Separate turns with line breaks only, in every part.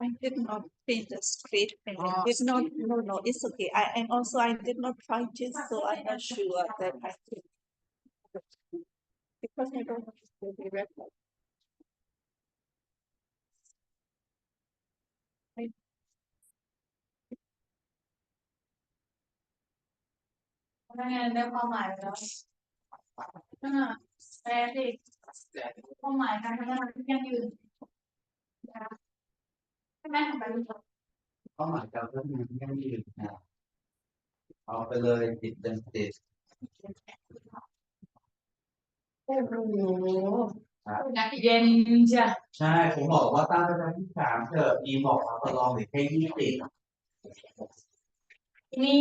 I did not paint a straight painting. It's not, no, it's okay. And also I did not practice, so I'm not sure that I could. Because I don't want to be record.
นั่นไงได้ความหมายแล้วแปลสิความหมายการพัฒนาที่ยั่งยืนใช่ไหมของการ
ความหมายการพัฒนาที่ยั่งยืนนะเอาไปเลยติดติด
โอ้โหเย็นจ้ะ
ใช่ผมบอกว่าตั้งแต่ที่3เถอะมีบอกมาลองหรือแค่20
นี่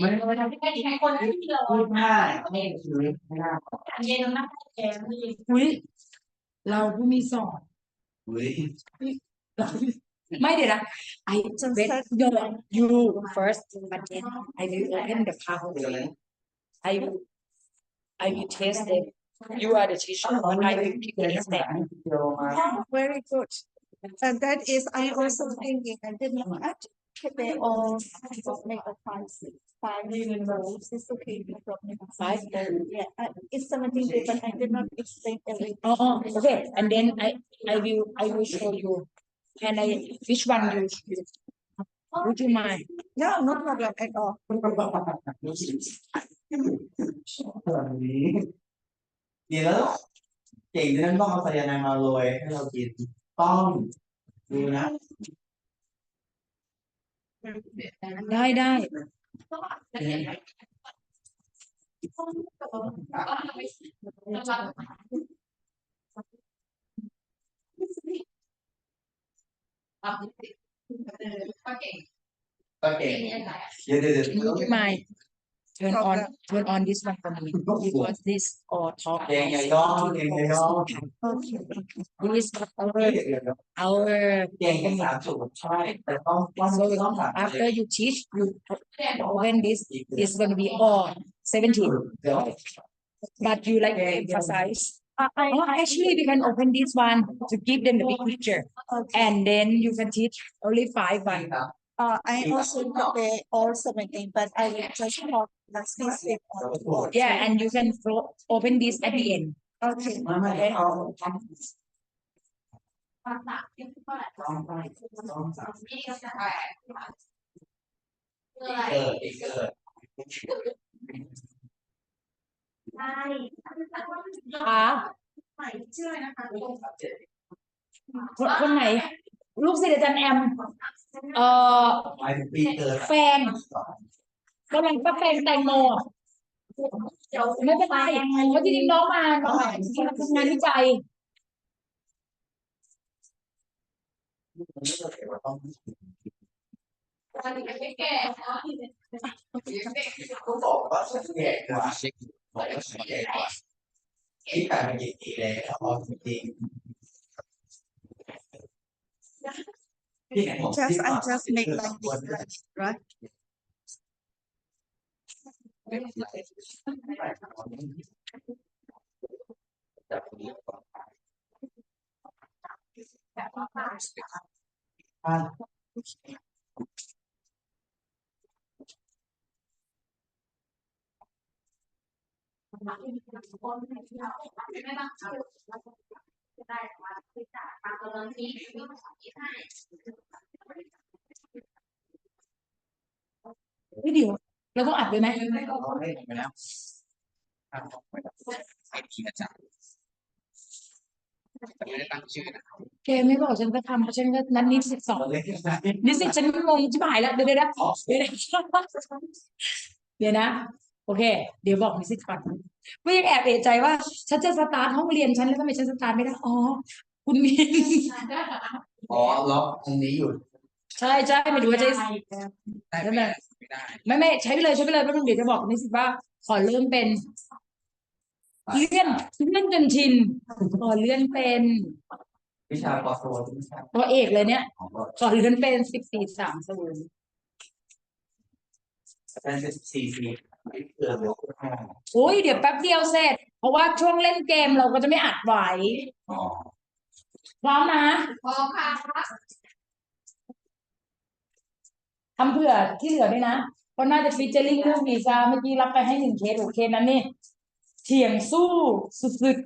ไม่ทำให้ใช้คนที่เรา
ไม่ชีวิตไม่ได้
เย็นมากแก่ไม่
อุ้ยเราผู้มีสอน
ไม่เดี๋ยวนะ I just said you first but then I will open the PowerPoint I will test them you are the teacher but I will pick the step
very good. And that is I also thinking I did not they all make a five minutes. It's okay. No problem.
5
Yeah, it's 17 but I did not explain everything.
okay and then I will show you and which one you would you mind
No problem at all.
เดี๋ยวเก่งเรื่องต้องเอาไซยาไนด์มาโรยให้เรากินต้องดูนะ
ได้
ก็เก่งเดี๋ยว
would you mind turn on this one for me because this or talk
เก่งอย่าย่อเก่งอย่าย่อ
this our
เก่งอย่าง3จุดใช่แต่ต้อง
after you teach you open this is going to be all 17 but you like to emphasize actually we can open this one to give them the big picture and then you can teach only 5 one
I also prepare all 17, but I will just talk the specific on.
Yeah, and you can open this at the end.
Okay.
Okay. คนไหนลูกศิษย์อาจารย์แอมแฟนกำลังก็แฟนแตงโมไม่เป็นไรเพราะจริงๆน้องมาทำงานวิจัย
ก็บอกว่าแก่กว่าที่แต่เป็นอย่างนี้เลยเอาจริง
I just make like this, right?
Video เราต้องอัดด้วยไหมแกไม่บอกฉันก็ทำฉันก็นั้นนิสิต2นิสิตฉันงงชิบหายแล้วเดี๋ยวนะโอเคเดี๋ยวบอกนิสิตก่อนก็ยังแอบเอะใจว่าฉันจะสตาร์ทห้องเรียนฉันแล้วทำไมฉันสตาร์ทไม่ได้คุณมี
ล็อกตรงนี้อยู่
ใช่ไม่รู้ว่าจะไม่ใช้ไปเลยไม่ต้องเดี๋ยวจะบอกนิสิตว่าขอเริ่มเป็นเลื่อนจนชินขอเลื่อนเป็น
วิชาปอโท
ตัวเอกเลยเนี่ยขอเลื่อนเป็น14 30
เป็น14 4โอ้
ยเดี๋ยวแป๊บเดียวเสร็จพ ราะว่าช่วงเล่นเกมเราก็จะไม่อัดไว้
อ๋อ
พร้อมนะ
พร้อมค่ะ
ทำเผื่อที่เหลือด้วยนะเพราะน่าจะฟีเจอริ่งเรื่องวีซ่าเมื่อกี้รับไปให้1 เคสเคสนั้นนี่เถียงสู้สุด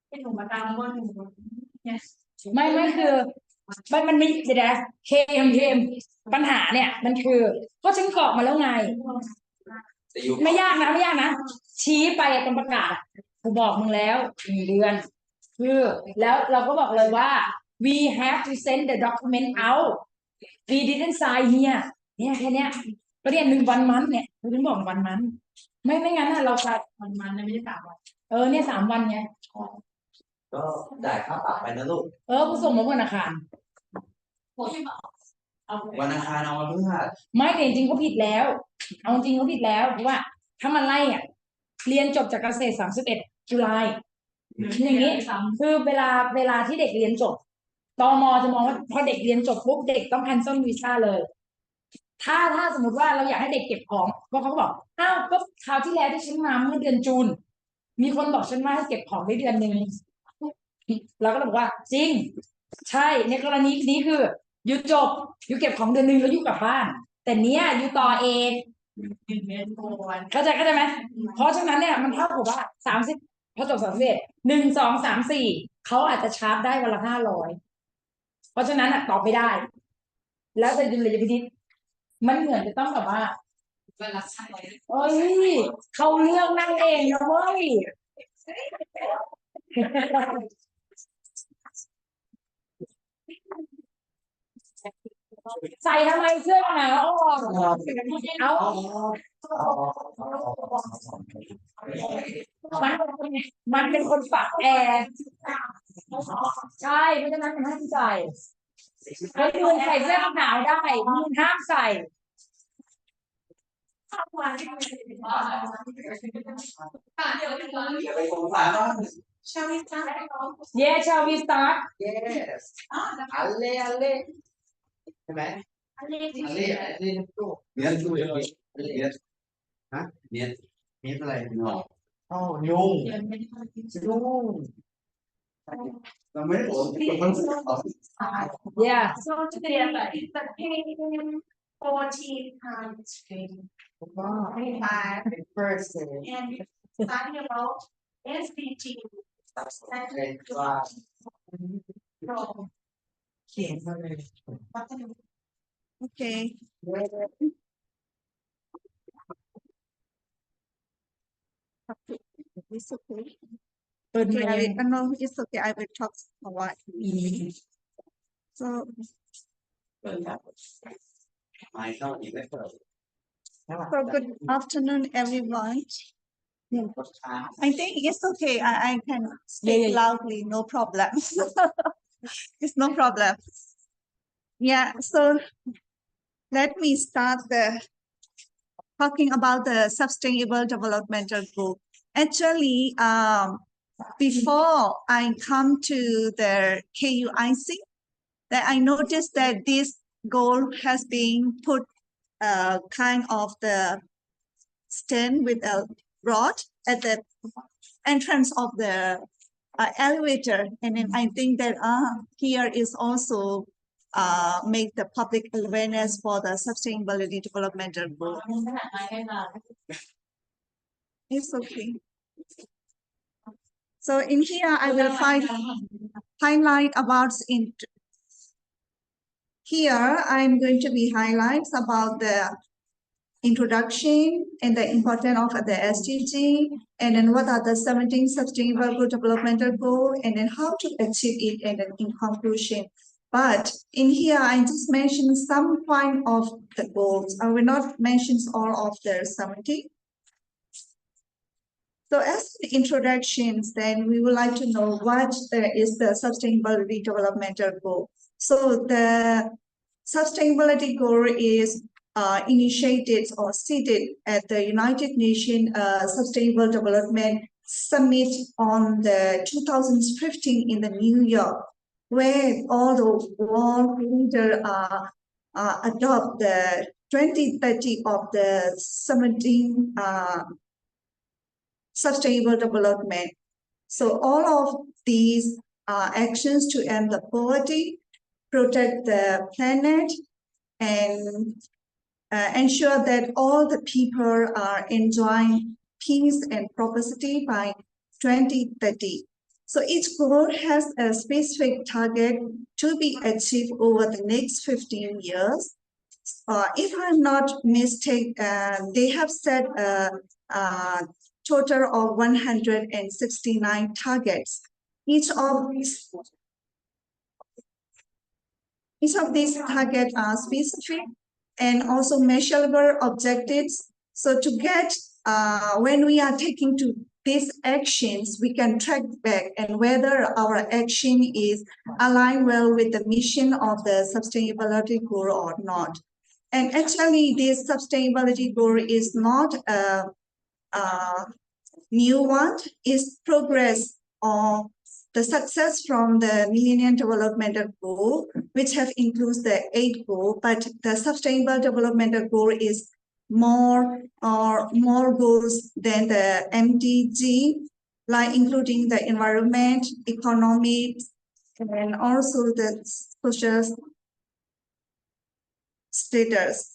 ให้หนูมาตามว่าหนูเนี่ย
ๆไม่คือมันมีเดี๋ยวเคมปัญหาเนี่ยมันคือก็ฉันกรอกมาแล้วไง
แต่อยู่
ไม่ยากนะชี้ไปตรงประกาศอะกูบอกมึงแล้ว1 เดือนคือแล้วเราก็บอกเลยว่า we have to send the document out we didn't sign here เนี่ยแค่เนี้ยก็เนี่ย1 วันมันเนี่ยกูถึงบอกวันมันไม่งั้นน่ะเราจะ
มันไม่ได้3 วัน
เนี่ย3 วันไง
ก็จ่ายค่าปรับไปนะลูก
กูส่งมาวันอังคาร
โอ้ยเอา
วันอังคารเอาวันพฤหัส
ไม่แต่จริงๆเขาผิดแล้ว เอาจริงเขาผิดแล้วเพราะว่าถ้ามันไล่อ่ะเรียนจบจากเกษตร31 ตุลาอย่างนี้คือเวลาที่เด็กเรียนจบตมจะมองว่าพอเด็กเรียนจบปุ๊บเด็กต้อง cancel วีซ่าเลย ถ้าสมมติว่าเราอยากให้เด็กเก็บของเพราะเขาก็บอกอ้าวก็คราวที่แล้วที่ฉันมาเมื่อเดือนจูนมีคนบอกฉันว่าให้เก็บของได้เดือนหนึ่งเราก็เลยบอกว่าจริงใช่ในกรณีนี้คือยูจบยูเก็บของเดือนหนึ่งแล้วยูกลับบ้านแต่เนี้ยยูต่อเอง
1 เดือนโกน
เข้าใจไหมเพราะฉะนั้นเนี่ยมันเท่ากับว่า30พอจบ31 1 2 3 4เขาอาจจะชาร์จได้วันละ500เพราะฉะนั้นตอบไม่ได้ แล้วแต่ดุลยพินิจมันเหมือนจะต้องแบบว่า
เวลาใช้
เอ้ยเขาเลือกนั่งเองนะเว้ยใส่ทำไมเสื้อหนาวออกเอามันเป็นคนฝักแอร์ใช่เพราะฉะนั้นมันห้ามใส่ให้มือใส่เสื้อหนาวได้มือห้ามใส่
เดี๋ยวถึงวัน
ไปสงสารบ้าง
Shall we start?
Yeah shall we start
yes อันเล่ใช่ไหมอันเล่ตู้เนี่ยตู้เนี่ยฮะเนี่ยอะไรเนาะอ๋อยุงเราไม่ได้โอนมัน
yeah
So together it's the pain 14 times 25
person
and talking about SDGs.
เขียนมาเลย
Okay. It's okay.
เปิด
Okay,
มา
I will, no, it's okay. I will talk a while. So
ไม่เข้าอีกไม่เปิด
good afternoon, everyone. I think it's okay. I can speak
Yeah.
loudly, no problem. It's no problem. Yeah, so let me start talking about the sustainable developmental goal. Actually, before I come to the KUIC, that I noticed that this goal has been put kind of the stand with a rod at the entrance of the elevator. And then I think that here is also make the public awareness for the sustainability developmental goal. It's okay. So in here, I will highlight about here. I'm going to be highlights about the introduction and the importance of the SDG, and then what are the 17 sustainable developmental goals, and then how to achieve it, and then in conclusion. But in here, I just mentioned some point of the goals. I will not mention all of the 17. So as the introductions, then we would like to know what is the sustainability developmental goal. So the sustainability goal is initiated or seated at the United Nations Sustainable Development Summit on the 2015 in the New York, where all the world leaders adopt the 2030 of the 17 sustainable development. So all of these actions to end the poverty, protect the planet, and ensure that all the people are enjoying peace and prosperity by 2030. So each goal has a specific target to be achieved over the next 15 years. If I'm not mistaken, they have set a total of 169 targets. Each of these targets are specific and also measurable objectives. So to get, when we are taking to these actions, we can track back and whether our action is aligned well with the mission of the sustainability goal or not. And actually, this sustainability goal is not a new one, it's progress of the success from the Millennium Development Goal, which have includes the 8 goal, but the Sustainable Development Goal is more goals than the MDG, like including the environment, economic, and also the social status.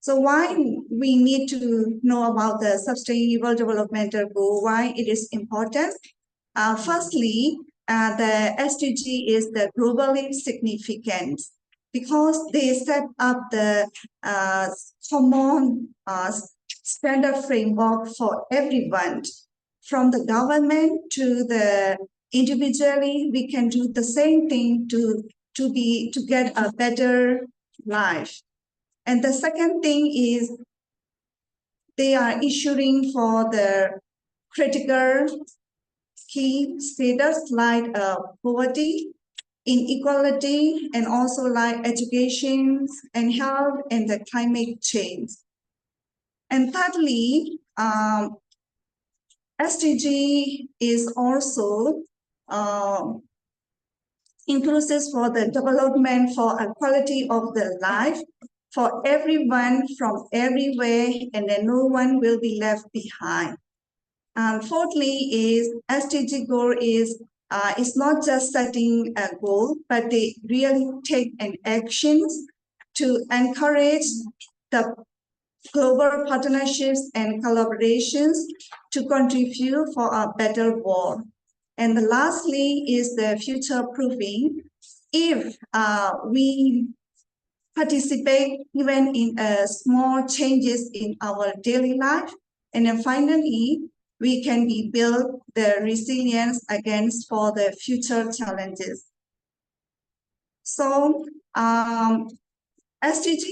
So why we need to know about the Sustainable Development Goal, why it is important? Firstly, the SDG is the globally significant because they set up the common standard framework for everyone, from the government to the individually. We can do the same thing to get a better life. And the second thing is they are issuing for the critical key status like poverty, inequality, and also like education and health and the climate change. And thirdly, SDG is also inclusive for the development for a quality of the life for everyone from everywhere, and then no one will be left behind. Fourthly is SDG goal is it's not just setting a goal, but they really take an actions to encourage the global partnerships and collaborations to contribute for a better world. And lastly is the future proofing. If we participate even in small changes in our daily life, and then finally, we can be build the resilience against for the future challenges. So SDG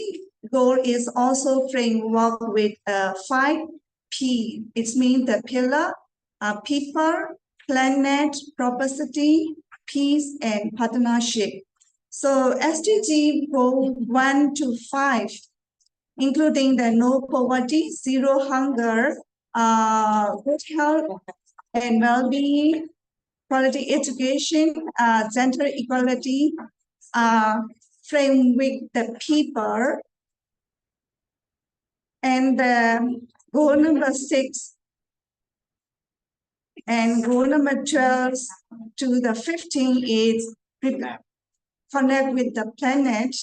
goal is also framework with 5 P. It means the pillar, people, planet, prosperity, peace, and partnership. So SDG goal 1 to 5, including the no poverty, zero hunger, good health and well-being, quality education, gender equality, frame with the people. And goal number 6 and goal number 12 to the 15 is connect with the planet.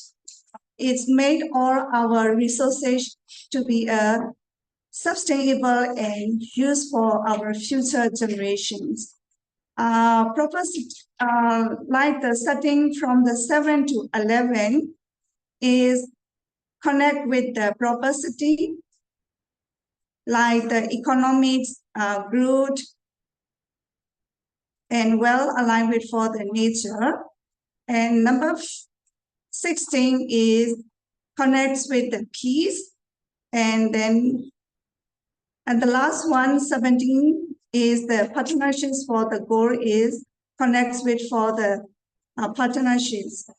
It's made all our resources to be sustainable and used for our future generations. Purpose, like the setting from the 7 to 11 is connect with the prosperity, like the economic growth and well aligned with for the nature. And number 16 is connects with the peace. And then, and the last one, 17, is the partnerships for the goal is connects with for the partnerships.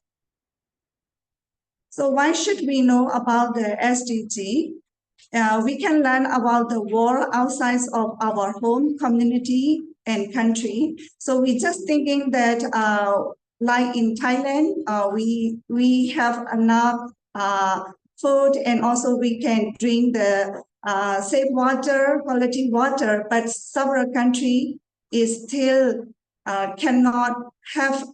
So why should we know about the SDG? We can learn about the world outside of our home, community, and country. So we're just thinking that like in Thailand, we have enough food, and also we can drink the safe water, quality water, but several countries is still cannot have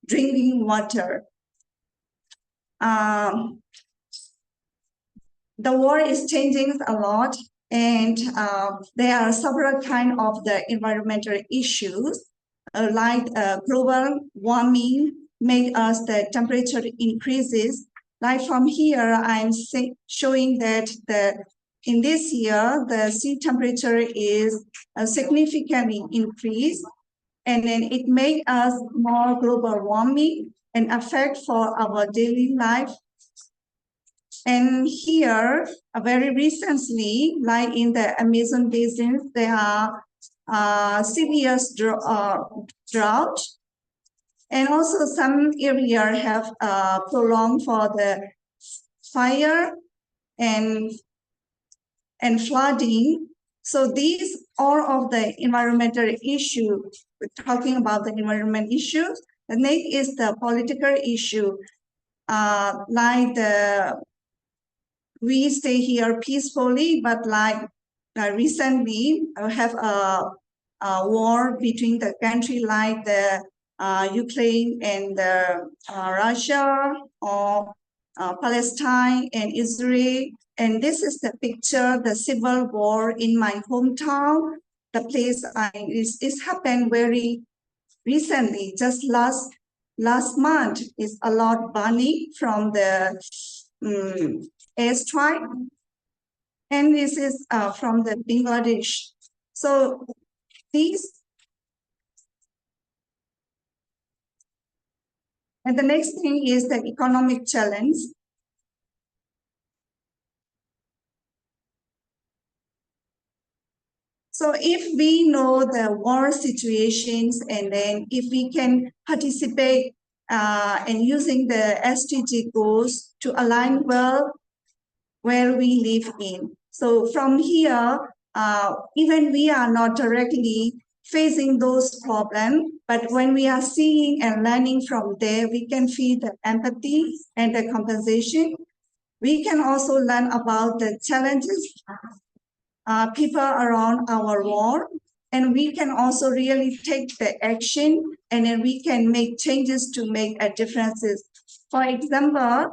drinking water. The world is changing a lot, and there are several kinds of the environmental issues, like global warming make us the temperature increases. Like from here, I'm showing that in this year, the sea temperature is significantly increased, and then it makes us more global warming and affect for our daily life. And here, very recently, like in the Amazon basin, there are severe drought. And also some areas have prolonged for the fire and flooding. So these all of the environmental issue. We're talking about the environment issues. The next is the political issue, like we stay here peacefully, but like recently have a war between the country like the Ukraine and Russia, or Palestine and Israel. And this is the picture, the civil war in my hometown. The place is happened very recently, just last month. Is a lot burning from the airstrike, and this is from the Bangladesh. So these, and the next thing is the economic challenge. So if we know the war situations, and then if we can participate in using the SDG goals to align well where we live in. So from here, even we are not directly facing those problems, but when we are seeing and learning from there, we can feel the empathy and the compensation. We can also learn about the challenges people around our world, and we can also really take the action, and then we can make changes to make a differences. For example,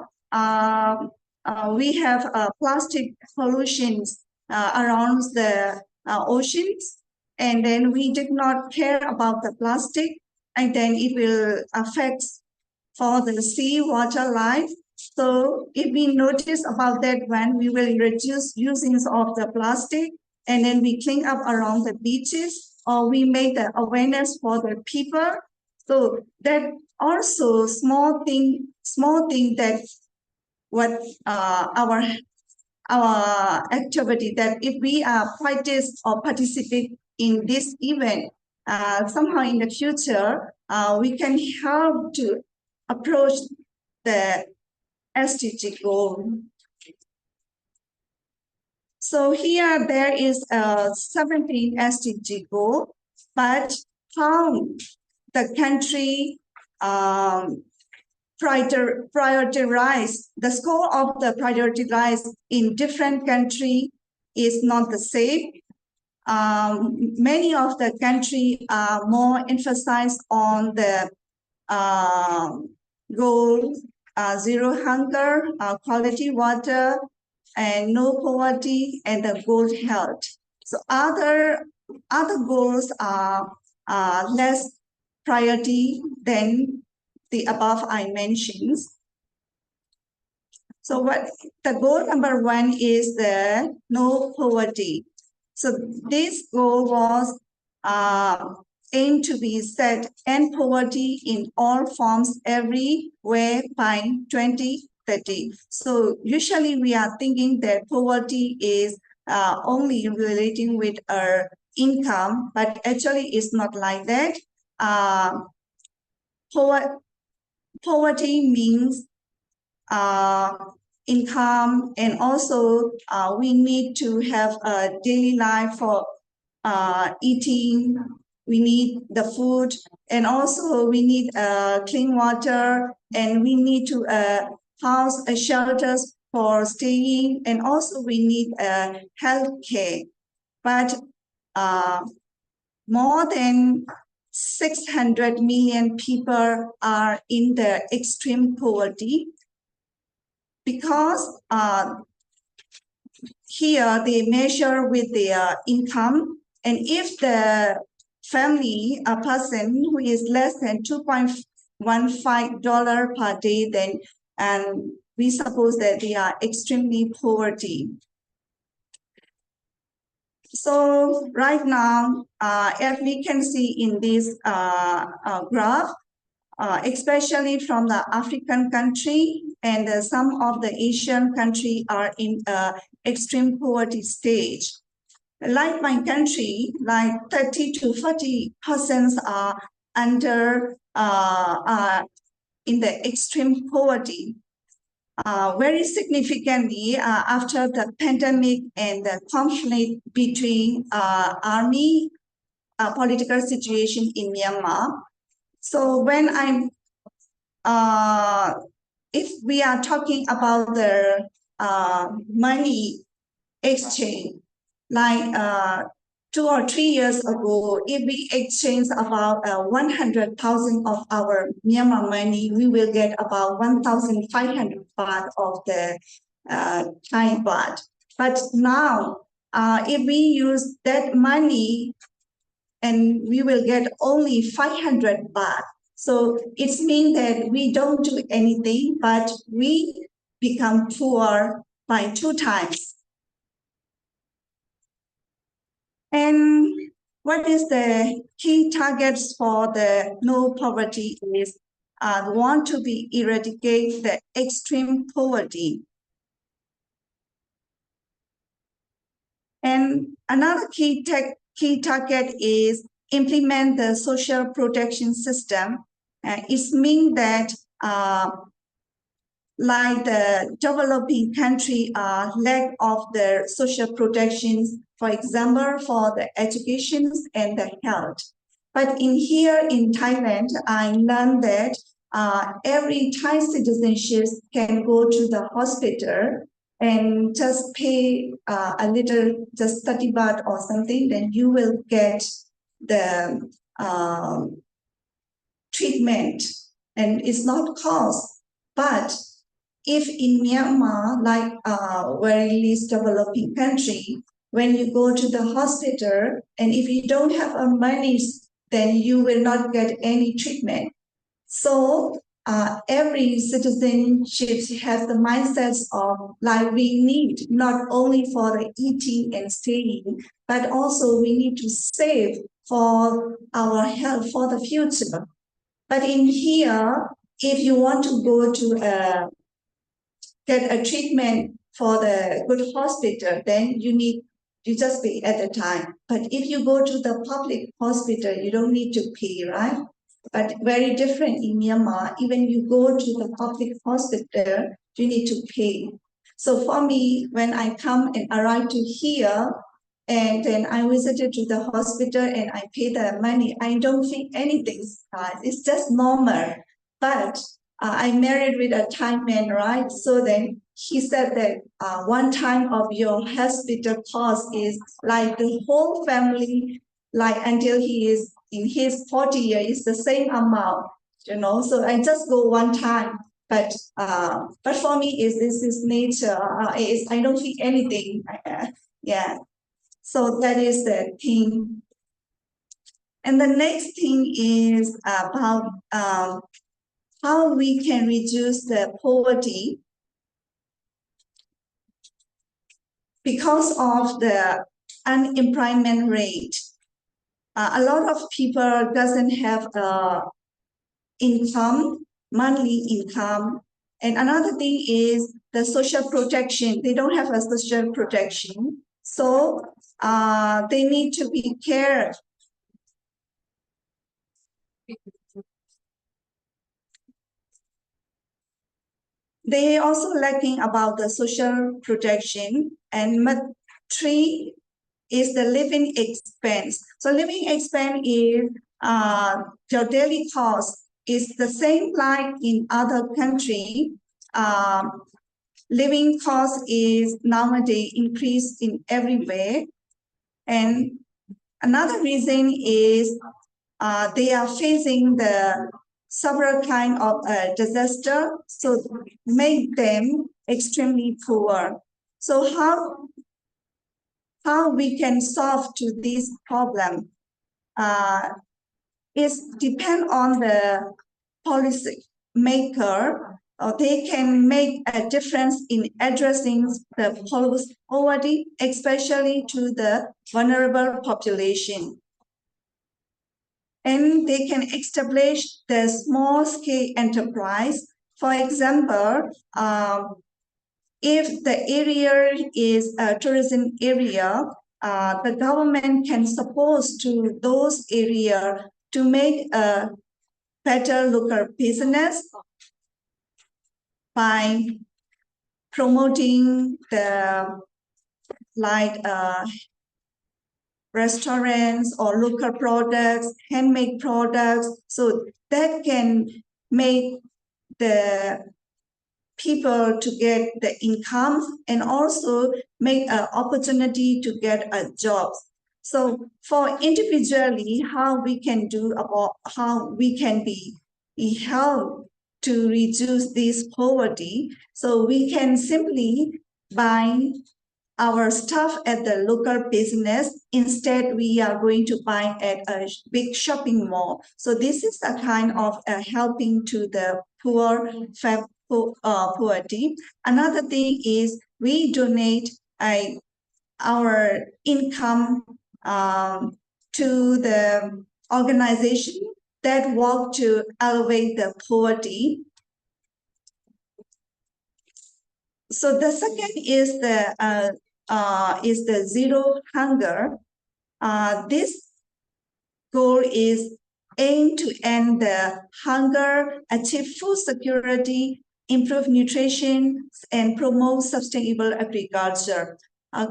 we have plastic pollutions around the oceans, and then we did not care about the plastic, and then it will affect for the sea water life. So if we notice about that one, we will reduce using of the plastic, and then we clean up around the beaches, or we make the awareness for the people. So that also small thing that what our activity, that if we are practice or participate in this event, somehow in the future, we can help to approach the SDG goal. So here there is a 17 SDG goal, but how the country prioritize, the score of the prioritize in different country is not the same. Many of the country are more emphasized on the goal, zero hunger, quality water, and no poverty, and the good health. So other goals are less priority than the above I mentioned. So what the goal number one is the no poverty. So this goal was aimed to be set end poverty in all forms everywhere by 2030. So usually we are thinking that poverty is only relating with our income, but actually it's not like that. Poverty means income, and also we need to have a daily life for eating. We need the food, and also we need clean water, and we need to house shelters for staying, and also we need health care. But more than 600 million people are in the extreme poverty because here they measure with their income, and if the family, a person who is less than $2.15 per day, then and we suppose that they are extremely poverty. So right now, as we can see in this graph, especially from the African country and some of the Asian country are in extreme poverty stage. Like my country, like 30 to 40% are under in the extreme poverty. Very significantly, after the pandemic and the conflict between army political situation in Myanmar. So when if we are talking about the money exchange, like 2 or 3 years ago, if we exchange about 100,000 of our Myanmar money, we will get about 1,500 baht of the Thai baht. But now, if we use that money, and we will get only 500 baht. So it means that we don't do anything, but we become poor by 2 times. And what is the key targets for the no poverty is want to be eradicate the extreme poverty. And another key target is implement the social protection system. It means that like the developing country lack of the social protections, for example, for the education and the health. But here in Thailand, I learned that every Thai citizenship can go to the hospital and just pay a little, just 30 baht or something, then you will get the treatment, and it's not cost. But if in Myanmar, like very least developing country, when you go to the hospital, and if you don't have money, then you will not get any treatment. So every citizenship has the mindsets of like we need not only for the eating and staying, but also we need to save for our health for the future. But in here, if you want to go to get a treatment for the good hospital, then you just pay at the time. But if you go to the public hospital, you don't need to pay, right? But very different in Myanmar. Even you go to the public hospital, you need to pay. So for me, when I come and arrive to here, and then I visited to the hospital and I pay the money, I don't think anything, it's just normal. But I married with a Thai man, right? So then he said that one time of your hospital cost is like the whole family, like until he is in his 40 years, is the same amount, you know. So I just go one time. But for me, this is nature. I don't feel anything. Yeah. So that is the thing. And the next thing is about how we can reduce the poverty because of the unemployment rate. A lot of people doesn't have income, monthly income. And another thing is the social protection. They don't have a social protection. So they need to be cared. They also lacking about the social protection. And 3 is the living expense. So living expense is your daily cost is the same like in other country. living cost is nowadays increased in every way. And another reason is they are facing the several kind of disaster, so make them extremely poor. So how we can solve to this problem is depend on the policy maker. They can make a difference in addressing the poverty, especially to the vulnerable population. And they can establish the small-scale enterprise. For example, if the area is a tourism area, the government can support to those areas to make a better local business by promoting the restaurants or local products, handmade products. So that can make the people to get the income and also make an opportunity to get a job. So for individually, how we can do about how we can be help to reduce this poverty. So we can simply buy our stuff at the local business. Instead, we are going to buy at a big shopping mall. So this is a kind of helping to the poverty. Another thing is we donate our income to the organization that work to elevate the poverty. So the second is the zero hunger. This goal is aim to end the hunger, achieve food security, improve nutrition, and promote sustainable agriculture.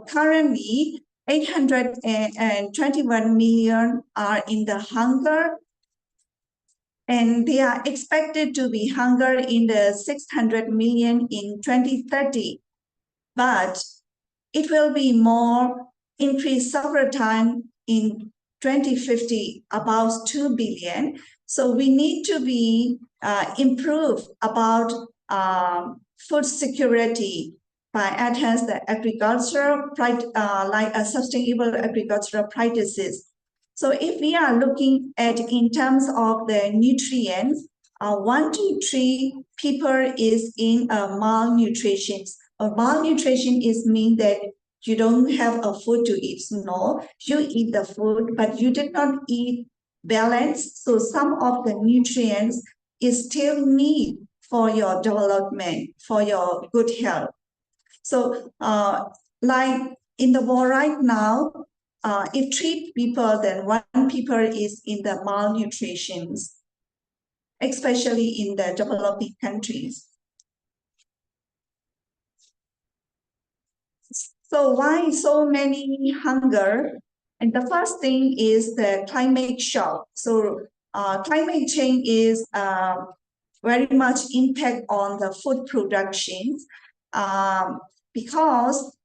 Currently, 821 million are in the hunger, and they are expected to be hunger in the 600 million in 2030. But it will be more increased several times in 2050, about 2 billion. So we need to be improve about food security by enhance the agricultural like a sustainable agricultural practices. So if we are looking at in terms of the nutrients, 1 to 3 people is in malnutrition. Malnutrition is mean that you don't have a food to eat. No, you eat the food, but you did not eat balance. So some of the nutrients is still need for your development, for your good health. So like in the world right now, if 3 people, then 1 people is in the malnutrition, especially in the developing countries. So why so many hunger? And the first thing is the climate shock. So climate change is very much impact on the food production because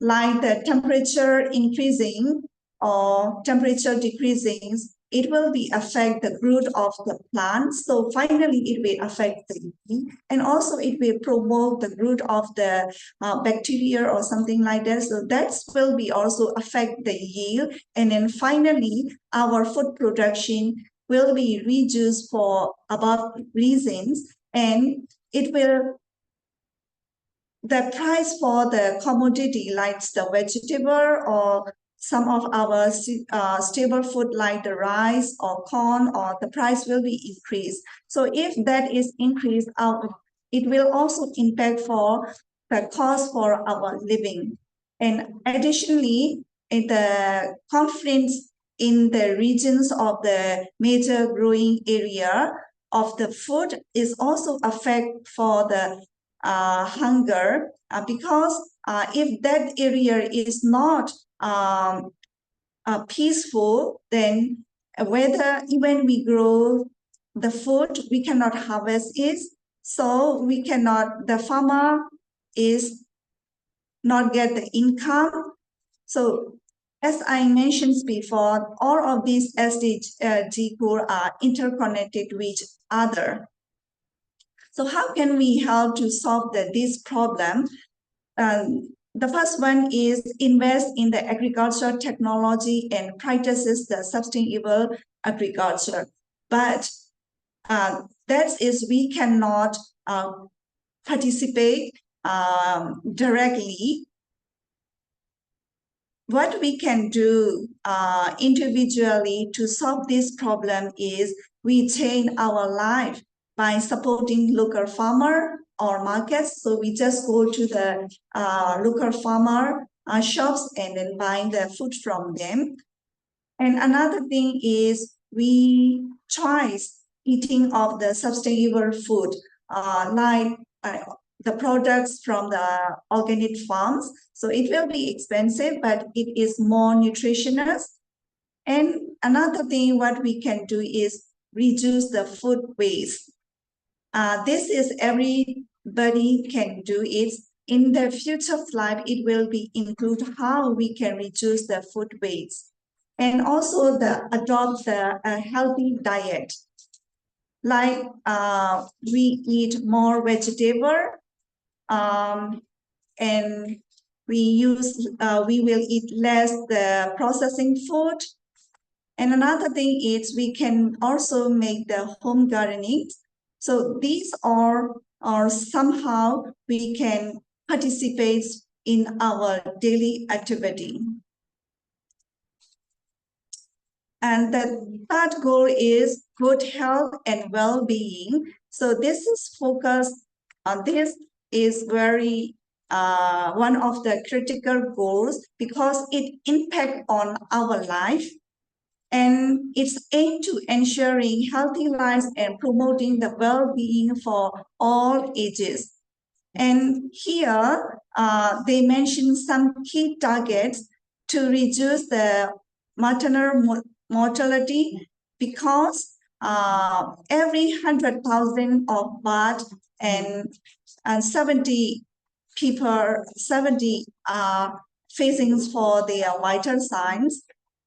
like the temperature increasing or temperature decreasing, it will be affect the growth of the plant. So finally, it will affect the yield, and also it will promote the growth of the bacteria or something like that. So that will be also affect the yield, and then finally, our food production will be reduced for above reasons, and it will. The price for the commodity like the vegetable or some of our stable food like the rice or corn, or the price will be increased. So if that is increased, it will also impact for the cost for our living. And additionally, in the conflicts in the regions of the major growing area of the food is also affect for the hunger because if that area is not peaceful, then whether even we grow the food, we cannot harvest it. So we cannot, the farmer is not get the income. So as I mentioned before, all of these SDG goals are interconnected with each other. So how can we help to solve this problem? The first one is invest in the agriculture technology and practices the sustainable agriculture. But that is, we cannot participate directly. What we can do individually to solve this problem is we change our life by supporting local farmer or markets. So we just go to the local farmer shops and then buy the food from them. And another thing is we try eating of the sustainable food, like the products from the organic farms. So it will be expensive, but it is more nutritious. And another thing what we can do is reduce the food waste. This is everybody can do it. In the future slide, it will be include how we can reduce the food waste. And also adopt the healthy diet. Like we eat more vegetable, and we will eat less the processing food. And another thing is we can also make the home gardening. So these are somehow we can participate in our daily activity. And the third goal is good health and well-being. So this is focused on this is very one of the critical goals because it impacts on our life. And it's aimed to ensuring healthy lives and promoting the well-being for all ages. And here they mention some key targets to reduce the maternal mortality because every 100,000 of birth and 70 people, 70 are facing for their vital signs.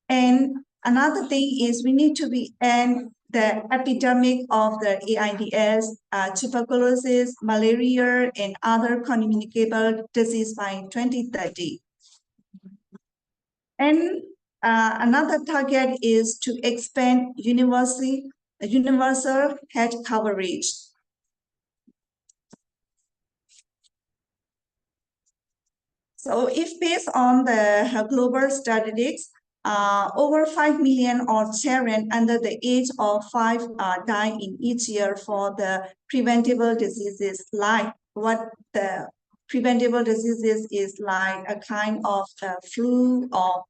And another thing is we need to end the epidemic of the AIDS, tuberculosis, malaria, and other communicable disease by 2030. And another target is to expand universal health coverage. So if based on the global statistics, over 5 million of children under the age of 5 die in each year for the preventable diseases, like what the preventable diseases is, like a kind of flu or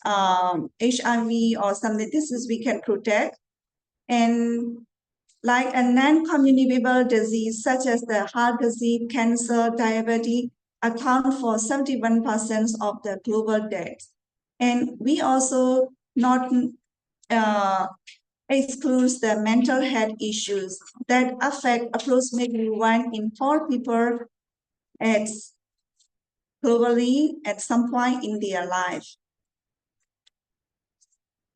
HIV or something. This is we can protect. And like a non-communicable disease such as the heart disease, cancer, diabetes account for 71% of the global deaths. And we also not excludes the mental health issues that affect approximately 1 in 4 people globally at some point in their life.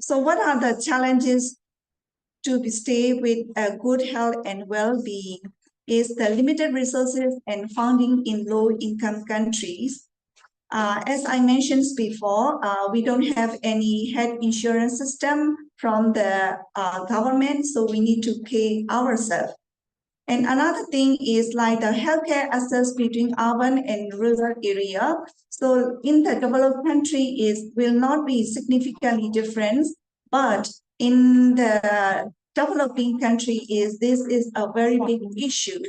So what are the challenges to stay with a good health and well-being? Is the limited resources and funding in low-income countries. As I mentioned before, we don't have any health insurance system from the government, so we need to pay ourselves. And another thing is like the healthcare access between urban and rural area. So in the developed country will not be significantly different, but in the developing country this is a very big issue.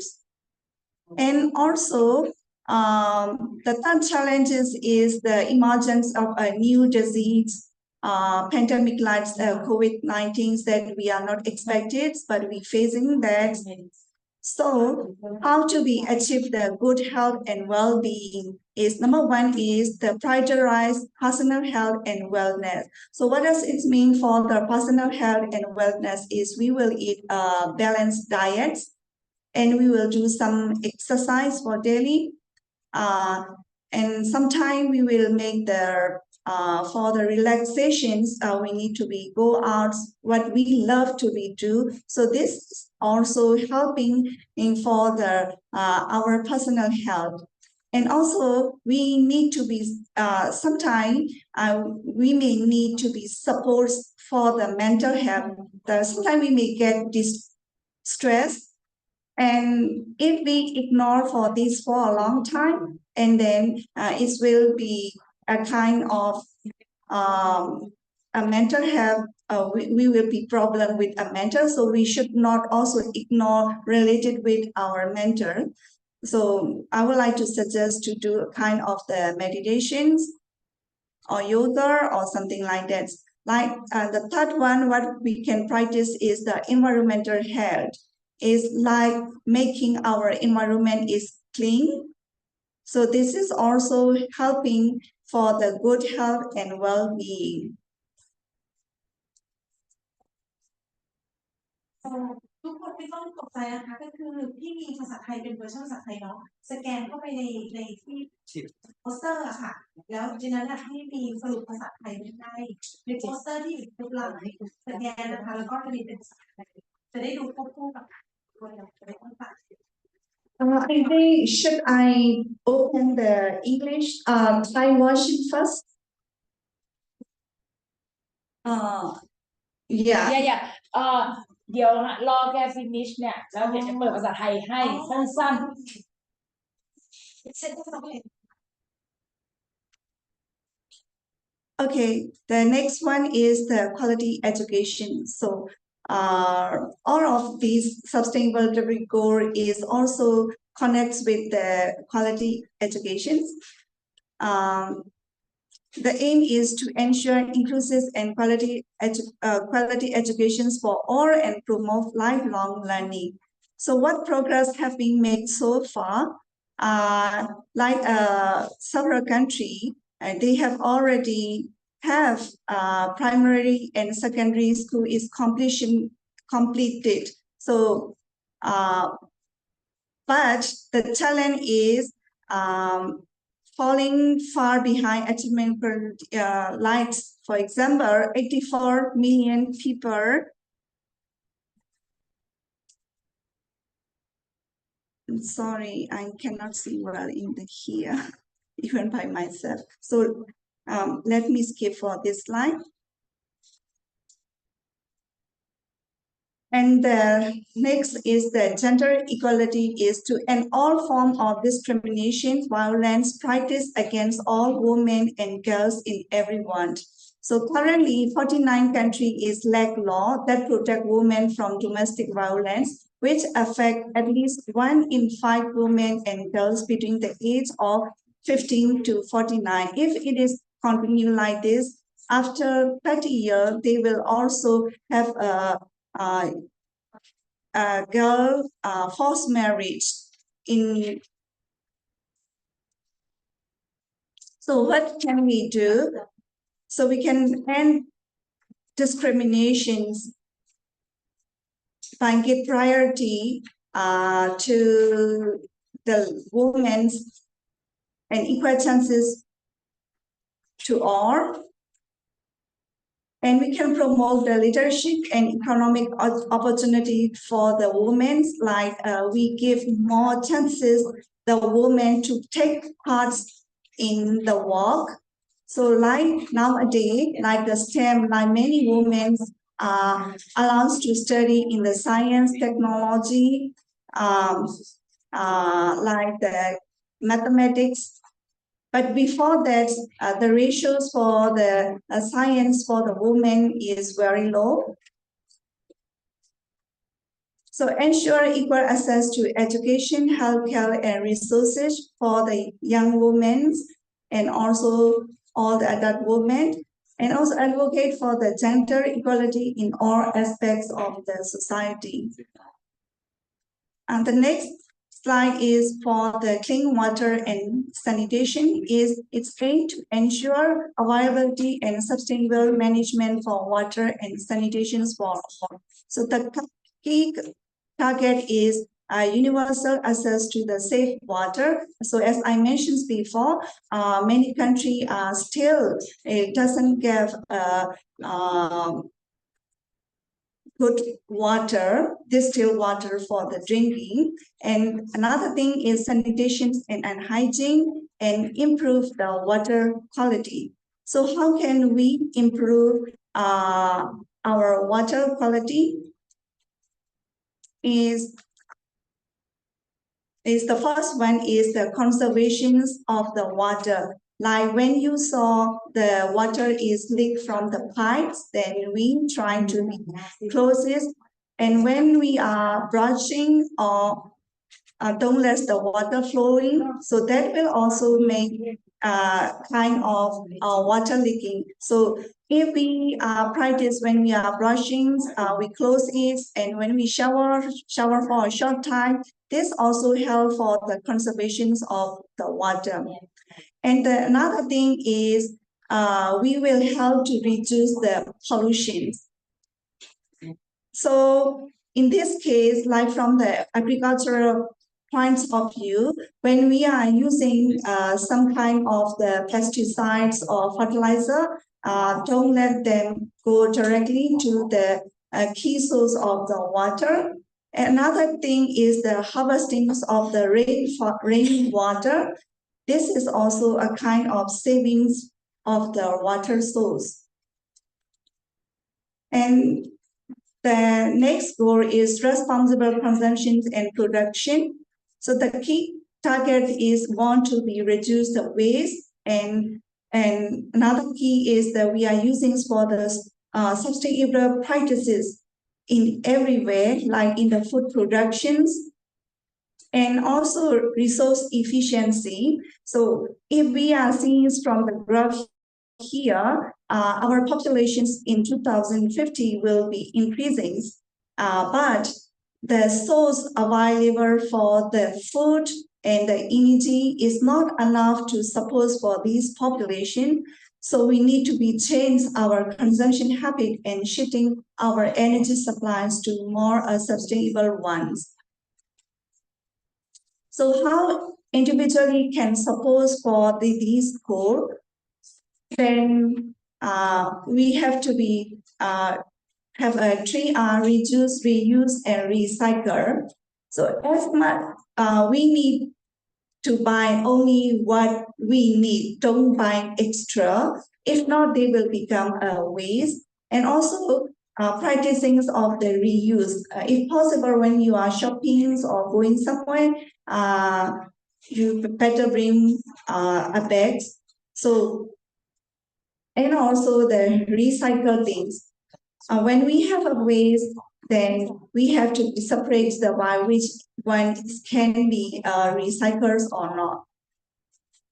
And also the third challenge is the emergence of a new disease, pandemic like COVID-19 that we are not expected, but we facing that. So how to be achieve the good health and well-being is number one is the prioritize personal health and wellness. So what does it mean for the personal health and wellness is we will eat balanced diets and we will do some exercise for daily. And sometime we will make for the relaxations, we need to be go out what we love to be do. So this is also helping for our personal health. And also we need to be sometime we may need to be support for the mental health. Sometimes we may get stress, and if we ignore for this for a long time, and then it will be a kind of a mental health. We will be problem with a mental, so we should not also ignore related with our mental. So I would like to suggest to do a kind of the meditations or yoga or something like that. Like the third one, what we can practice is the environmental health. Is like making our environment is clean. So this is also helping for the good health and well-being.
ทุกคนไม่ต้องตกใจนะคะก็คือพี่มีภาษาไทยเป็นเวอร์ชันภาษาไทยเนาะสแกนเข้าไปในที่โปสเตอร์อะค่ะแล้วทีนั้นให้มีสรุปภาษาไทยได้ในโปสเตอร์ที่อยู่ทุกหลังสแกนนะคะแล้วก็จะมีเป็นภาษาไทยจะได้ดูควบคู่กับตัวเราจะได้ต้องฟัง
I think should I open the English Thai version first? Yeah.
yeah เดี๋ยวรอแก finish เนี่ยแล้วเดี๋ยวจะเปิดภาษาไทยให้สั้นๆ
Okay, the next one is the quality education. So all of these sustainable development goal is also connects with the quality education. The aim is to ensure inclusive and quality educations for all and promote lifelong learning. So what progress have been made so far? Like several countries, they have already have primary and secondary school is completed. So, but the challenge is falling far behind achievement lights. For example, 84 million people. I'm sorry, I cannot see well in here, even by myself. So let me skip for this slide. And the next is the gender equality is to end all form of discrimination, violence, practice against all women and girls in everyone. So currently, 49 countries is lack law that protect women from domestic violence, which affect at least 1 in 5 women and girls between the age of 15 to 49. If it is continue like this, after 30 years, they will also have a girl forced marriage in. So what can we do? So we can end discriminations by give priority to the women's and equal chances to all. And we can promote the leadership and economic opportunity for the women, like we give more chances the women to take part in the work. So like nowadays, like the STEM, like many women are allowed to study in the science, technology, like the mathematics. But before that, the ratios for the science for the women is very low. So ensure equal access to education, healthcare, and resources for the young women and also all the adult women, and also advocate for the gender equality in all aspects of the society. And the next slide is for the clean water and sanitation. It's aimed to ensure availability and sustainable management for water and sanitation for all. So the key target is universal access to the safe water. So as I mentioned before, many countries are still, it doesn't give good water, distilled water for the drinking. And another thing is sanitation and hygiene and improve the water quality. So how can we improve our water quality? Is the first one is the conservation of the water. Like when you saw the water is leaked from the pipes, then we try to close it. And when we are brushing or don't let the water flowing, so that will also make kind of water leaking. So if we practice when we are brushing, we close it, and when we shower for a short time, this also help for the conservation of the water. And another thing is we will help to reduce the pollution. So in this case, like from the agricultural points of view, when we are using some kind of the pesticides or fertilizer, don't let them go directly to the key source of the water. Another thing is the harvesting of the rainwater. This is also a kind of savings of the water source. And the next goal is responsible consumption and production. So the key target is want to be reduce the waste, and another key is that we are using for the sustainable practices in everywhere, like in the food productions, and also resource efficiency. So if we are seeing from the graph here, our populations in 2050 will be increasing, but the source available for the food and the energy is not enough to support for this population. So we need to be change our consumption habit and shifting our energy supplies to more sustainable ones. So how individually can support for these goals? Then we have to be have a 3R: reduce, reuse, and recycle. So as much we need to buy only what we need, don't buy extra. If not, they will become a waste. And also practicing of the reuse. If possible, when you are shopping or going somewhere, you better bring a bag. So, and also the recycle things. When we have a waste, then we have to separate the one which one can be recycled or not.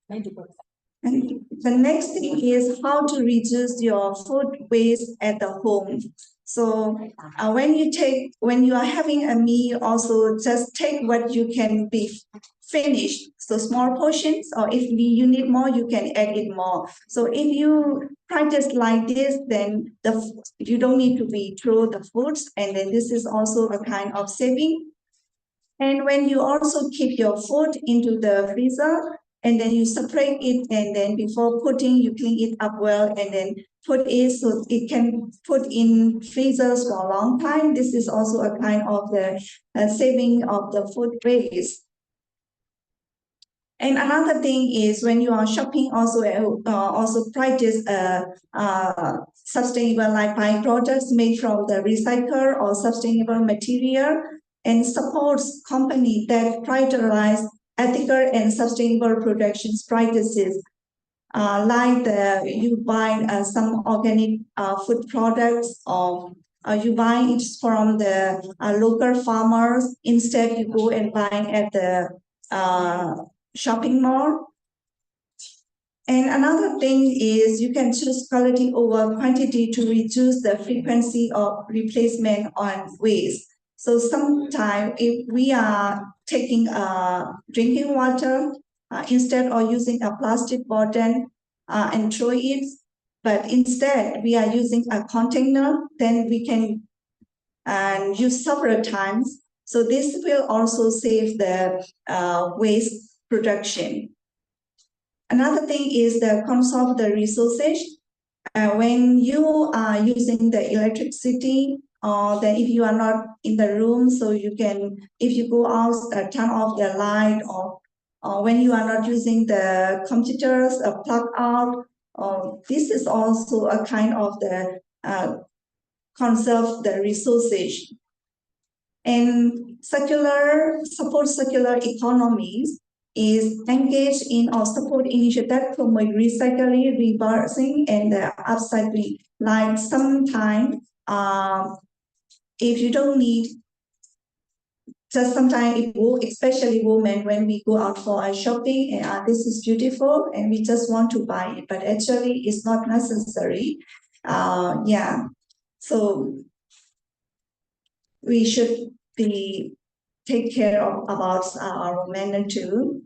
And the next thing is how to reduce your food waste at the home. So when you are having a meal, also just take what you can be finished. So small portions, or if you need more, you can add it more. So if you practice like this, then you don't need to be throw the foods, and then this is also a kind of saving. And when you also keep your food into the freezer, and then you separate it, and then before putting, you clean it up well, and then put it so it can put in freezers for a long time. This is also a kind of the saving of the food waste. And another thing is when you are shopping, also practice sustainable, like buying products made from the recycled or sustainable material, and supports companies that prioritize ethical and sustainable production practices. Like you buy some organic food products, or you buy it from the local farmers. Instead, you go and buy at the shopping mall. And another thing is you can choose quality over quantity to reduce the frequency of replacement on waste. So sometimes if we are taking drinking water, instead of using a plastic bottle and throw it, but instead we are using a container, then we can use several times. So this will also save the waste production. Another thing is the conserve the resources. When you are using the electricity, or then if you are not in the room, so you can, if you go out, turn off the light, or when you are not using the computers, plug out. This is also a kind of the conserve the resources. And support circular economies is engaged in or support initiatives that promote recycling, rebalancing, and upcycling. Like sometimes, if you don't need, just sometimes, especially women, when we go out for a shopping, and this is beautiful, and we just want to buy it, but actually it's not necessary. Yeah, so we should be take care of about our manner too.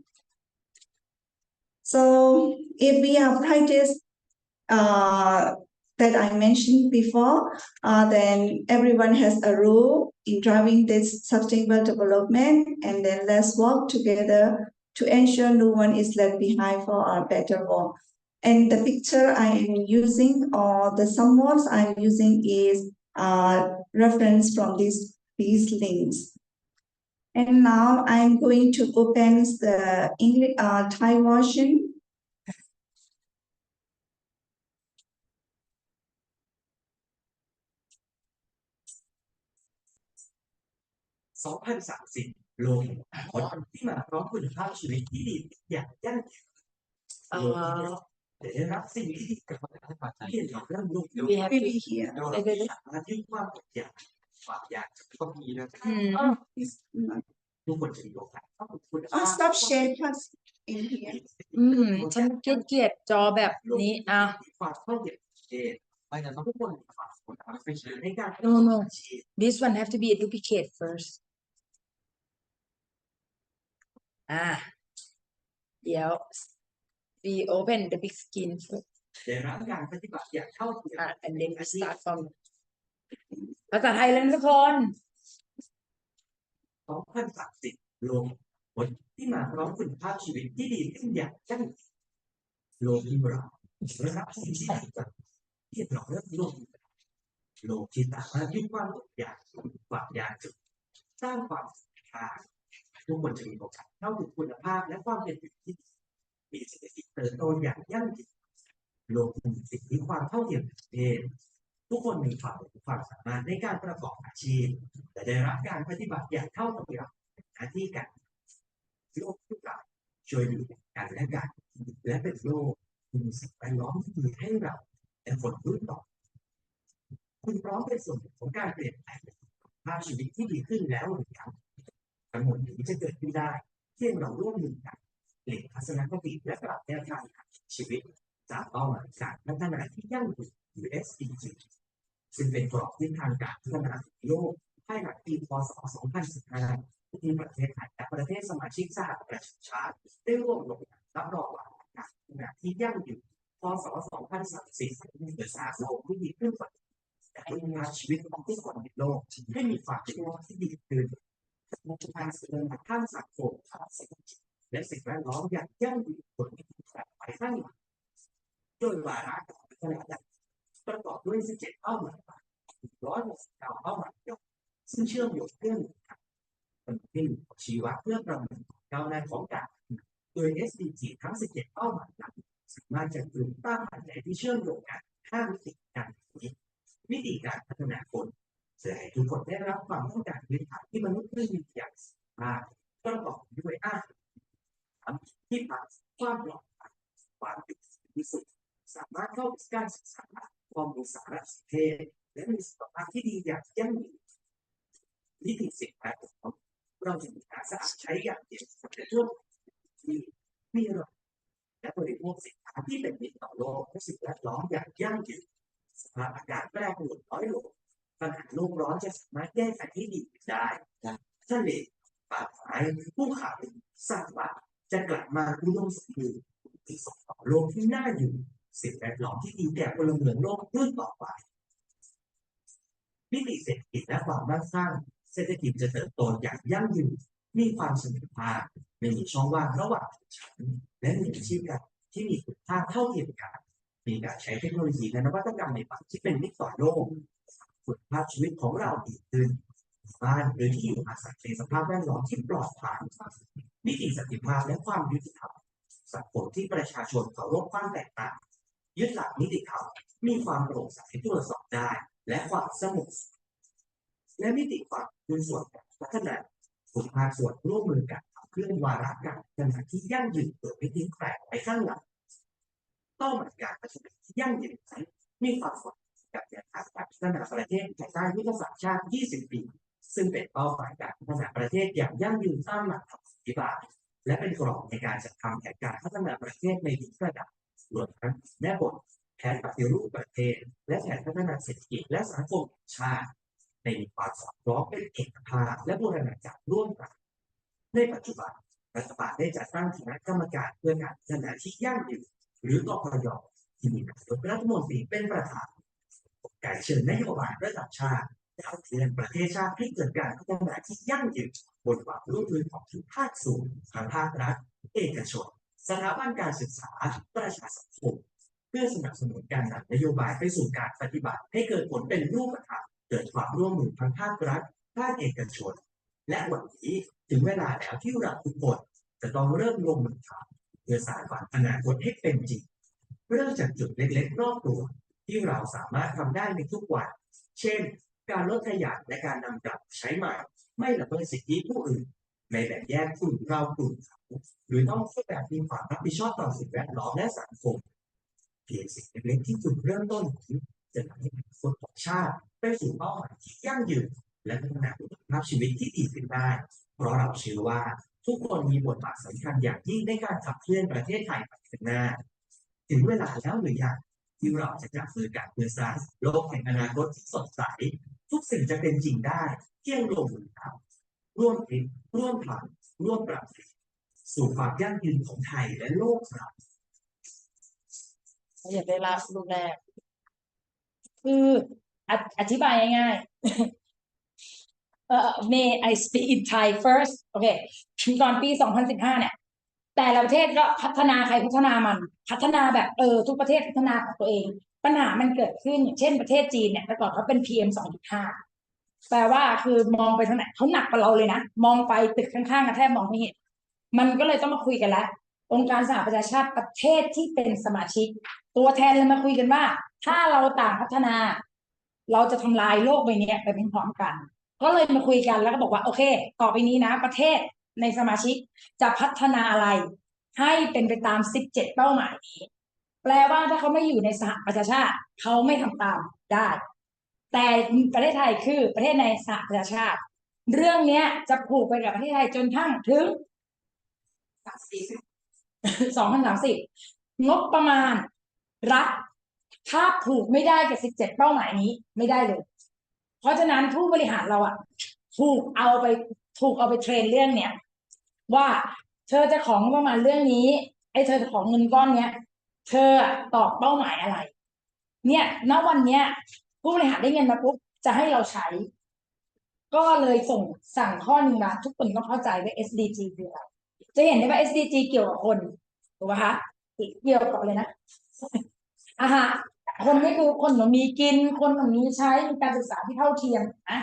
So if we have practiced that I mentioned before, then everyone has a role in driving this sustainable development, and then let's work together to ensure no one is left behind for a better world. And the picture I am using, or the some words I'm using, is reference from these links. And now I'm going to open the English Thai version.
2030 โลกแห่งอนาคตที่มาพร้อมคุณภาพชีวิตที่ดีอย่างยั่งยืนโลกที่ได้รับสิ่งที่ดีกับที่เห็นเราเริ่มลุกเร็ว
We have to
Maybe here.
เราสามารถยึดความอดอยากความอยากก็มีนะ
It's not.
ทุกคนจะมีโอกาสเข้าถึงคุณภาพ
Stop share plus in here.
ฉันเกลียดจอแบบนี้อ่ะ
ความเท่าเทียมไม่จะต้องทุกคนมีความสามารถในการ
No this one have to be a duplicate first เดี๋ยว we open the big screen first
ได้รับการปฏิบัติอย่างเท่าเทียม
and then we start from ภาษาไทยเลยทุกคน
2030 โลกวันที่มาพร้อมคุณภาพชีวิตที่ดีขึ้นอย่างยั่งยืนโลกที่เราได้รับสิ่งที่ดีจากที่เราเริ่มโลกที่สามารถยึดความอดอยากความอยากจะสร้างความสุขทุกคนจะมีโอกาสเข้าถึงคุณภาพและความเป็นอยู่ที่ดีมีเศรษฐกิจเติบโตอย่างยั่งยืนโลกมีสิ่งที่ความเท่าเทียมทางเพศทุกคนมีความสามารถในการประกอบอาชีพและได้รับการปฏิบัติอย่างเท่าเทียมหน้าที่กันโลกทุกอย่างช่วยดูกันและกันและเป็นโลกที่มีสิ่งแวดล้อมที่ดีให้เราและคนรุ่นต่อคุณพร้อมเป็นส่วนหนึ่งของการเปลี่ยนแปลงภาพชีวิตที่ดีขึ้นแล้วหรือยังทั้งหมดนี้จะเกิดขึ้นได้เพียงเราร่วมมือกันเปลี่ยนทัศนคติและปรับแนวทางชีวิตจากเป้าหมายการพัฒนาที่ยั่งยืนหรือ SDGs ซึ่งเป็นกรอบทิศทางการพัฒนาโลกภายหลังปีพ.ศ. 2015 ที่ประเทศไทยและประเทศสมาชิกสหประชาชาติได้ร่วมลงนามรับรองว่าการพัฒนาที่ยั่งยืนพ.ศ. 2030จะสร้างโลกที่ดีขึ้นกว่าแต่พัฒนาชีวิตของทุกคนในโลกให้มีความเป็นอยู่ที่ดีขึ้นในการเสริมข้ามสังคมและสิ่งแวดล้อมอย่างยั่งยืนบนวิถีไปข้างหลังโดยวาระการพัฒนาประกอบด้วย 17 เป้าหมาย169 เป้าหมายย่อยซึ่งเชื่อมโยงเรื่องกันเป็นชีวะเพื่อประเมินก้าวหน้าของการโดย SDGs ทั้ง 17 เป้าหมายนั้นสามารถจะกลุ่มต้านปัจจัยที่เชื่อมโยงกัน5 วิธีการวิธีการพัฒนาคนจะให้ทุกคนได้รับความต้องการพื้นฐานที่มนุษย์ไม่มีอย่างสมากประกอบด้วยอาหารที่ผ่านความปลอดภัยความเป็นที่สุดสามารถเข้าถึงการศึกษาความรู้สารสนเทศและมีสุขภาพที่ดีอย่างยั่งยืนวิธีสิ่งแวดล้อมเราจะมีการสะอาดใช้อย่างเดียวในช่วงที่มีระบบและบริโภคสินค้าที่เป็นมิตรต่อโลกและสิ่งแวดล้อมอย่างยั่งยืนสภาพอากาศแปรปรวนน้อยลงปัญหาโลกร้อนจะสามารถแก้ไขที่ดีได้ทะเลป่าไม้ภูเขาสัตว์ป่าจะกลับมาอุดมสมบูรณ์ที่ส่งต่อโลกที่น่าอยู่สิ่งแวดล้อมที่ดีแก่พลเมืองโลกรุ่นต่อไปวิถีเศรษฐกิจและความมั่งคั่ง
เศรษฐกิจจะเติบโตอย่างยั่งยืนมีความเสมอภาคไม่มีช่องว่างระหว่างชนชั้นและมีอาชีพการที่มีคุณค่าเท่าเทียมกันมีการใช้เทคโนโลยีและนวัตกรรมใหม่ๆที่เป็นมิตรต่อโลกคุณภาพชีวิตของเราดีขึ้นบ้านหรือที่อยู่อาศัยในสภาพแวดล้อมที่ปลอดภัยมิติสันติภาพและความยุติธรรมสังคมที่ประชาชนเคารพความแตกต่างยึดหลักนิติธรรมมีความโปร่งใสตรวจสอบได้และความสงบและมิติความเป็นส่วนการพัฒนาทุกภาคส่วนร่วมมือกันขับเคลื่อนวาระการพัฒนาที่ยั่งยืนโดยไม่ทิ้งใครไว้ข้างหลังเป้าหมายการพัฒนาที่ยั่งยืนนั้นมีความสำคัญกับแนวทางการพัฒนาประเทศภายใต้ยุทธศาสตร์ชาติ 20 ปีซึ่งเป็นเป้าหมายการพัฒนาประเทศอย่างยั่งยืนตามหลักธรรมปฏิบัติและเป็นกรอบในการจัดทำแผนการพัฒนาประเทศในทุกระดับรวมทั้งแม่บทแผนปฏิรูปประเทศและแผนพัฒนาเศรษฐกิจและสังคมแห่งชาติในมีความสอดคล้องเป็นเอกภาพและบูรณาการร่วมกันในปัจจุบันรัฐบาลได้จัดตั้งคณะกรรมการเพื่อการพัฒนาที่ยั่งยืนหรือกพย.ที่มีนายกรัฐมนตรีเป็นประธานการเชิญนโยบายระดับชาติขับเคลื่อนประเทศชาติให้เกิดการพัฒนาที่ยั่งยืนบนความร่วมมือของทุกภาคส่วนทั้งภาครัฐเอกชนสถาบันการศึกษาประชาสังคมเพื่อสนับสนุนการนำนโยบายไปสู่การปฏิบัติให้เกิดผลเป็นรูปธรรมเกิดความร่วมมือทั้งภาครัฐภาคเอกชนและวันนี้ถึงเวลาแล้วที่เราทุกคนจะต้องเริ่มลงมือทำเพื่อสร้างฝันอนาคตให้เป็นจริงเริ่มจากจุดเล็กๆรอบตัวที่เราสามารถทำได้ในทุกวันเช่นการลดขยะและการนำกลับใช้ใหม่ไม่ละเมิดสิทธิผู้อื่นไม่แบ่งแยกกลุ่มเรากลุ่มเขาหรือต้องช่วยแบบมีความรับผิดชอบต่อสิ่งแวดล้อมและสังคมเพียงสิ่งเล็กๆที่จุดเริ่มต้นนี้จะทำให้อนาคตของชาติไปสู่เป้าหมายที่ยั่งยืนและพัฒนาคุณภาพชีวิตที่ดีขึ้นได้เพราะเราเชื่อว่าทุกคนมีบทบาทสำคัญอย่างยิ่งในการขับเคลื่อนประเทศไทยไปข้างหน้าถึงเวลาแล้วหรือยังที่เราจะจับมือกันเพื่อสร้างโลกแห่งอนาคตที่สดใสทุกสิ่งจะเป็นจริงได้เพียงลงมือทำร่วมคิดร่วมทำร่วมปรับเปลี่ยนสู่ความยั่งยืนของไทยและโลกเรา
อยากได้ละรูปแรกคืออธิบายง่ายๆMay I speak in Thai first โอเคตอนปี 2015 เนี่ยแต่ละประเทศก็พัฒนาใครพัฒนามันพัฒนาแบบทุกประเทศพัฒนาของตัวเองปัญหามันเกิดขึ้นอย่างเช่นประเทศจีนเนี่ยแต่ก่อนเขาเป็น PM 2.5 แปลว่าคือมองไปทางไหนเขาหนักกว่าเราเลยนะมองไปตึกข้างๆกันแทบมองไม่เห็นมันก็เลยต้องมาคุยกันแล้วองค์การสหประชาชาติประเทศที่เป็นสมาชิกตัวแทนเลยมาคุยกันว่าถ้าเราต่างพัฒนาเราจะทำลายโลกใบนี้ไปพร้อมๆกันก็เลยมาคุยกันแล้วก็บอกว่าโอเคต่อไปนี้นะประเทศในสมาชิกจะพัฒนาอะไรให้เป็นไปตาม17เป้าหมายนี้แปลว่าถ้าเขาไม่อยู่ในสหประชาชาติเขาไม่ทำตามได้แต่ประเทศไทยคือประเทศในสหประชาชาติเรื่องนี้จะผูกไปกับประเทศไทยจนทั้งถึง2030งบประมาณรัฐถ้าผูกไม่ได้กับ17เป้าหมายนี้ไม่ได้เลยเพราะฉะนั้นผู้บริหารเราถูกเอาไปเทรนเรื่องเนี้ยว่าเธอจะของประมาณเรื่องนี้เธอจะของเงินก้อนเนี้ยเธอตอบเป้าหมายอะไรเนี่ยณวันเนี้ยผู้บริหารได้เงินมาปุ๊บจะให้เราใช้ก็เลยสั่งข้อหนึ่งมาทุกคนต้องเข้าใจว่า SDG คืออะไรจะเห็นได้ว่า SDG เกี่ยวกับคนถูกไหมคะเกี่ยวกับอะไรนะอาหารคนนี่คือคนต้องมีกินคนต้องมีใช้มีการศึกษาที่เท่าเทียมนะ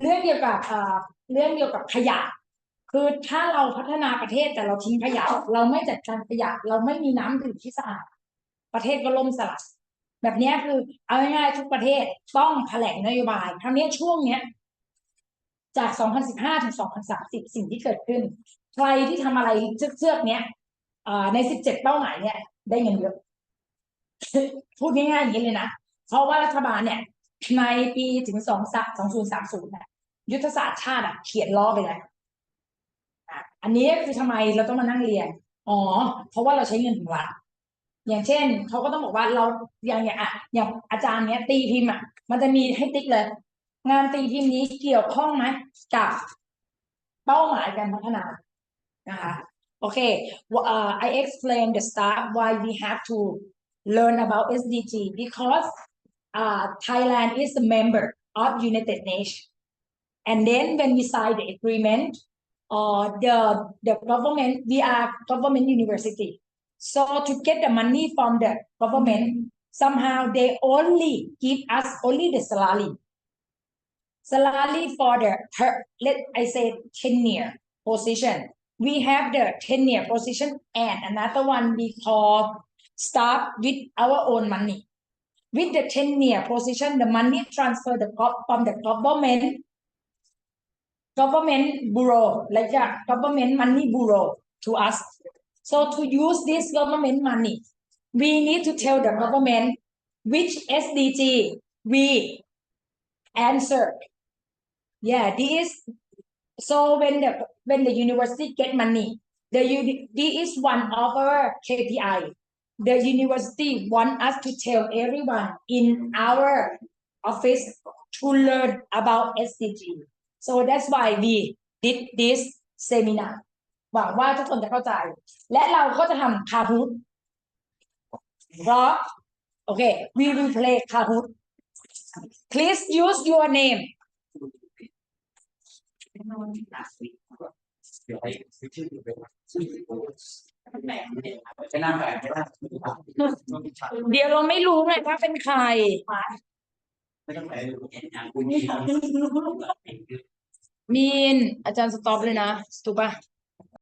เรื่องเกี่ยวกับขยะคือถ้าเราพัฒนาประเทศแต่เราทิ้งขยะเราไม่จัดการขยะเราไม่มีน้ำดื่มที่สะอาดประเทศก็ล่มสลายแบบนี้คือเอาง่ายๆทุกประเทศต้องแถลงนโยบายครั้งนี้ช่วงเนี้ยจาก 2015 ถึง 2030 สิ่งที่เกิดขึ้นใครที่ทำอะไรเชือกเนี้ยใน17เป้าหมายเนี่ยได้เงินเยอะพูดง่ายๆอย่างนี้เลยนะเพราะว่ารัฐบาลเนี่ยในปีถึง2030เนี่ยยุทธศาสตร์ชาติเขียนล้อไปแล้วอันนี้คือทำไมเราต้องมานั่งเรียนเพราะว่าเราใช้เงินของรัฐอย่างเช่นเขาก็ต้องบอกว่าเราอย่างอาจารย์เนี้ยตีพิมพ์มันจะมีให้ติ๊กเลยงานตีพิมพ์นี้เกี่ยวข้องไหมกับเป้าหมายการพัฒนานะคะโอเคI explain the start why we have to learn about SDG because Thailand is a member of United Nations and then when we sign the agreement, the government, we are government university, so to get the money from the government, somehow they only give us only the salary for the let I say tenure position. We have the tenure position and another one we call staff with our own money. With the tenure position, the money transfer from the government bureau, like that, government money bureau to us. So to use this government money, we need to tell the government which SDG we answer. Yeah, this. So when the university get money, this is one of our KPI. The university want us to tell everyone in our office to learn about SDG. So that's why we did this seminar. หวังว่าทุกคนจะเข้าใจ และเราก็จะทำ Kahoot เพราะ okay we will play Kahoot. Please use your name.
เดี๋ยวให้ชื่อไปนั่งไปไม่ได้
เดี๋ยวเราไม่รู้ไงว่าเป็นใคร
ไม่ต้องไป
มีนอาจารย์สต็อปเลยนะถูกปะ